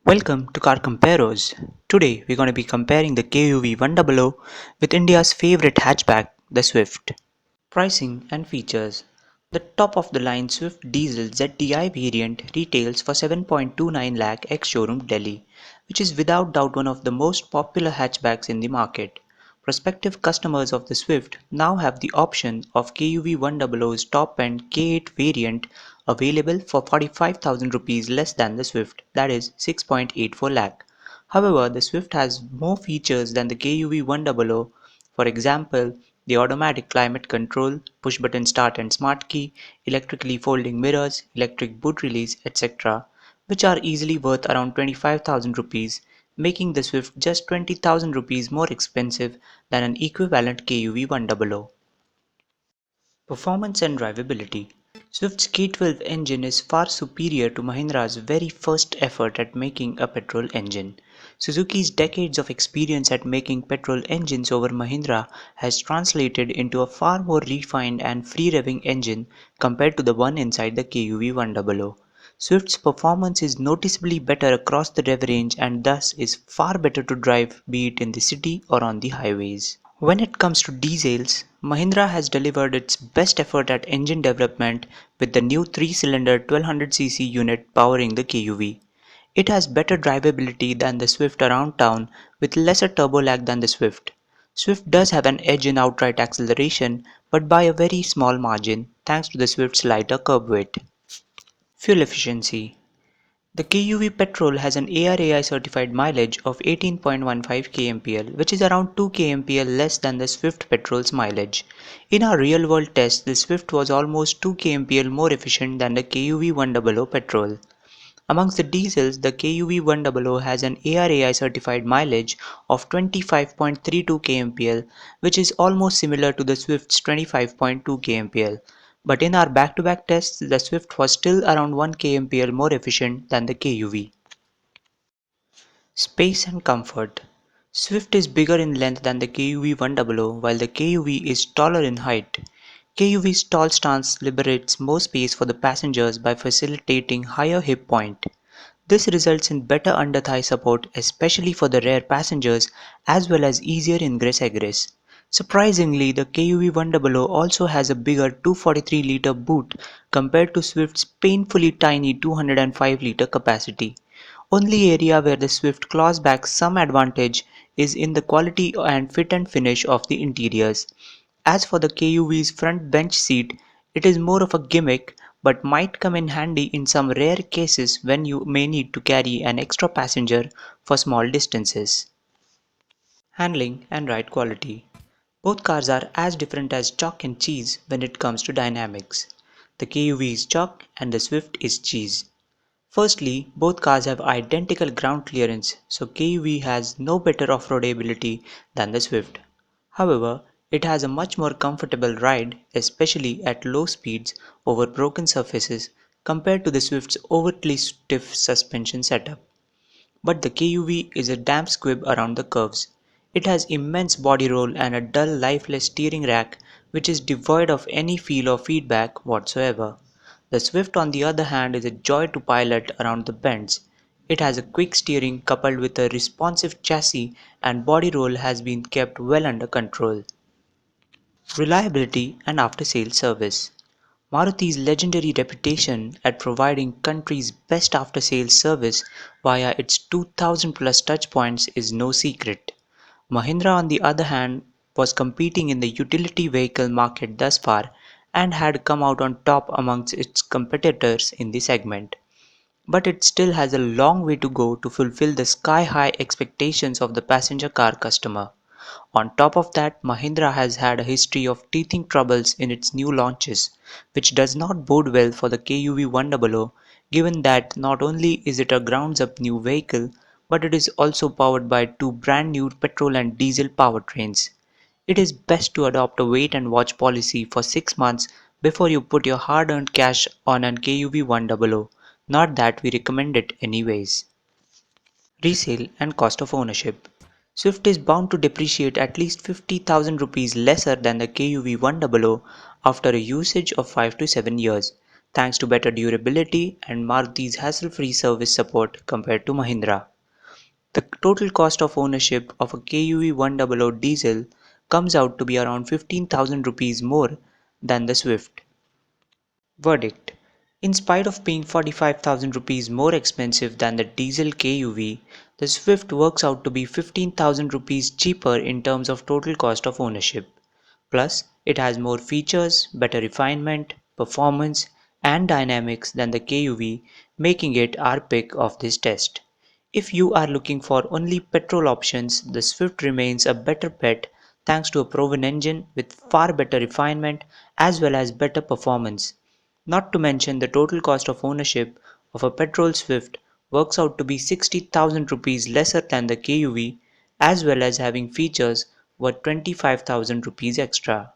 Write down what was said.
Welcome to Car Comparos. Today we're going to be comparing the KUV100 with India's favorite hatchback, the Swift. Pricing and features. The top of the line Swift Diesel ZDI variant retails for 7.29 lakh ex-showroom Delhi, which is without doubt one of the most popular hatchbacks in the market. Prospective customers of the Swift now have the option of KUV100's top-end K8 variant available for 45,000 rupees less than the Swift, that is 6.84 lakh. However, the Swift has more features than the KUV100. For example, the automatic climate control, push-button start and smart key, electrically folding mirrors, electric boot release, etc., which are easily worth around 25,000 rupees, making the Swift just 20,000 rupees more expensive than an equivalent KUV100. Performance and drivability. Swift's K12 engine is far superior to Mahindra's very first effort at making a petrol engine. Suzuki's decades of experience at making petrol engines over Mahindra has translated into a far more refined and free-revving engine compared to the one inside the KUV100. Swift's performance is noticeably better across the rev range and thus is far better to drive, be it in the city or on the highways. When it comes to diesels, Mahindra has delivered its best effort at engine development with the new 3-cylinder 1200cc unit powering the KUV. It has better drivability than the Swift around town with lesser turbo lag than the Swift. Swift does have an edge in outright acceleration, but by a very small margin thanks to the Swift's lighter curb weight. Fuel efficiency. The KUV petrol has an ARAI certified mileage of 18.15 kmpl, which is around 2 kmpl less than the Swift petrol's mileage. In our real-world test, the Swift was almost 2 kmpl more efficient than the KUV100 petrol. Amongst the diesels, the KUV100 has an ARAI certified mileage of 25.32 kmpl, which is almost similar to the Swift's 25.2 kmpl. But in our back-to-back tests, the Swift was still around 1 kmpl more efficient than the KUV. Space and comfort. Swift is bigger in length than the KUV100 while the KUV is taller in height. KUV's tall stance liberates more space for the passengers by facilitating higher hip point. This results in better under-thigh support especially for the rear passengers as well as easier ingress-egress. Surprisingly, the KUV100 also has a bigger 243-litre boot compared to Swift's painfully tiny 205-litre capacity. Only area where the Swift claws back some advantage is in the quality and fit and finish of the interiors. As for the KUV's front bench seat, it is more of a gimmick but might come in handy in some rare cases when you may need to carry an extra passenger for small distances. Handling and ride quality. Both cars are as different as chalk and cheese when it comes to dynamics. The KUV is chalk and the Swift is cheese. Firstly, both cars have identical ground clearance, so KUV has no better off-road ability than the Swift. However, it has a much more comfortable ride, especially at low speeds over broken surfaces compared to the Swift's overtly stiff suspension setup. But the KUV is a damn squib around the curves. It has immense body roll and a dull, lifeless steering rack which is devoid of any feel or feedback whatsoever. The Swift on the other hand is a joy to pilot around the bends. It has a quick steering coupled with a responsive chassis and body roll has been kept well under control. Reliability and after-sales service. Maruti's legendary reputation at providing country's best after-sales service via its 2000 plus touchpoints is no secret. Mahindra on the other hand was competing in the utility vehicle market thus far and had come out on top amongst its competitors in the segment. But it still has a long way to go to fulfill the sky-high expectations of the passenger car customer. On top of that, Mahindra has had a history of teething troubles in its new launches, which does not bode well for the KUV100 given that not only is it a grounds-up new vehicle, but it is also powered by two brand new petrol and diesel powertrains. It is best to adopt a wait-and-watch policy for 6 months before you put your hard-earned cash on an KUV100, not that we recommend it anyways. Resale and cost of ownership. Swift is bound to depreciate at least 50,000 rupees lesser than the KUV100 after a usage of 5 to 7 years. thanks to better durability and Maruti's hassle-free service support compared to Mahindra. The total cost of ownership of a KUV 100 diesel comes out to be around 15,000 rupees more than the Swift. Verdict: in spite of being 45,000 rupees more expensive than the diesel KUV, the Swift works out to be 15,000 rupees cheaper in terms of total cost of ownership. Plus, it has more features, better refinement, performance, and dynamics than the KUV, making it our pick of this test. If you are looking for only petrol options, the Swift remains a better bet thanks to a proven engine with far better refinement as well as better performance. Not to mention the total cost of ownership of a petrol Swift works out to be 60,000 rupees lesser than the KUV as well as having features worth 25,000 rupees extra.